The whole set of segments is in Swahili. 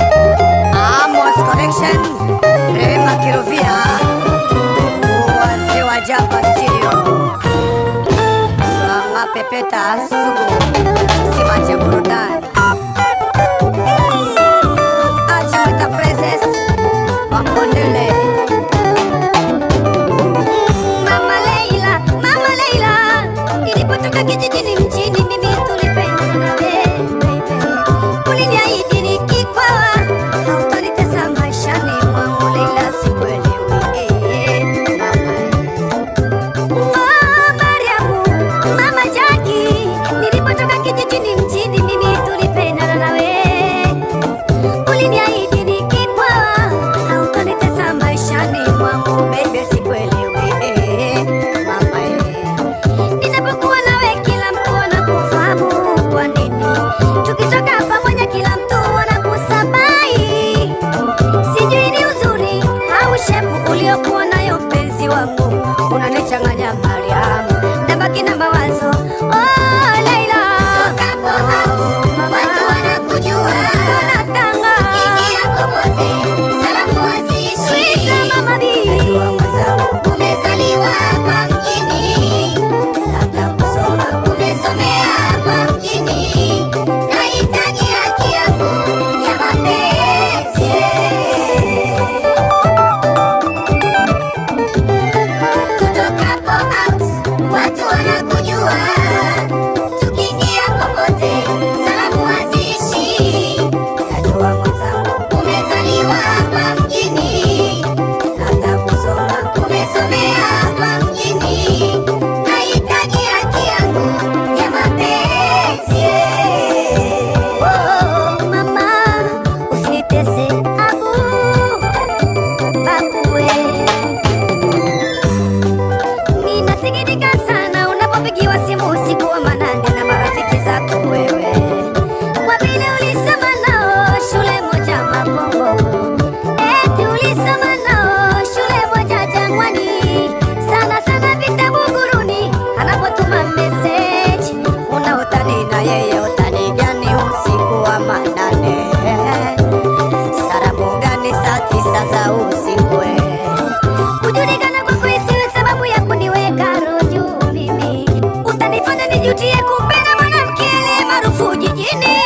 Amos Connection, Rema Kiruvia, wazee wa Japa Studio, Mama Pepeta Sugu, kisima cha burudani, Ajimita Princess, Makondele, Mama Leila, nilipotoka kijijini mjini mimi tulipenda na wewe. Uliniahidi nikikwawa hautanitesa maishani mwangu, Leila sikuelewi. Mama Mariamu, Mama Jackie, nilipotoka kijijini mjini mimi tulipenda na wewe. Uliniahidi nikikwawa hautanitesa maishani mwangu, baby sikuelewi. Mama ninapokuwa nawe kila mtu anakufahamu. Kwa nini tukitoka pamoja kila mtu anakusabai? Sijui ni uzuri au shepu uliokuwa nayo mpenzi wangu, unanichanganya Mariam, nabaki na mawazo. Oh Leila, watu wanakujua, wanatanga ingia popote, salamu wazishi Mama Bi, umezaliwa hapa mjini, labda kusoma umesomea hapa mjini, nahitaji haki yangu ya mapenzi. Tutokapo out watu wanakujua, tukiingia popote salamu haziishi. Najua mwenzangu umezaliwa hapa mjini, labda kusoma umesomea hapa mjini, nahitaji haki yangu ya mapenzi. Oh, mama usinitese abu babuwe, ninasikitika sana unapopigiwa simu usiku wa manane na marafiki zako wewe, kwa vile ulisoma nao shule moja Makongo, eti ulisoma nao shule moja Jangwani. Sana sana vitabu guruni, anapotuma message unautani na yeye utani gani usiku wa manane, salamu gani saa 9 za usiku. Kujulikana kwako isiwe sababu ya kuniweka roho juu mimi, utanifanya nijutie kupenda mwanamke aliye maarufu jijini.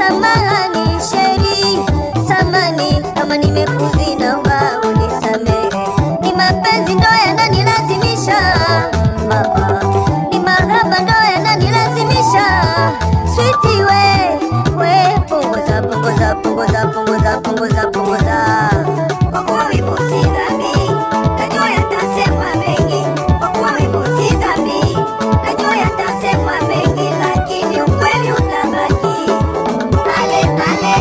samahani sheri, samani kama nimekuzi, naomba unisamehe. Ni mapenzi ndo yananilazimisha mama, ni mahaba ndo yananilazimisha. Switi we punguza, punguza, punguza, punguza, punguza, punguza. Kwa kuwa wivu si dhambi, najua yatasemwa mengi. Kwa kuwa wivu si dhambi, najua yatasemwa mengi, lakini ukweli utabaki pale pale.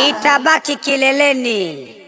itabaki kileleni.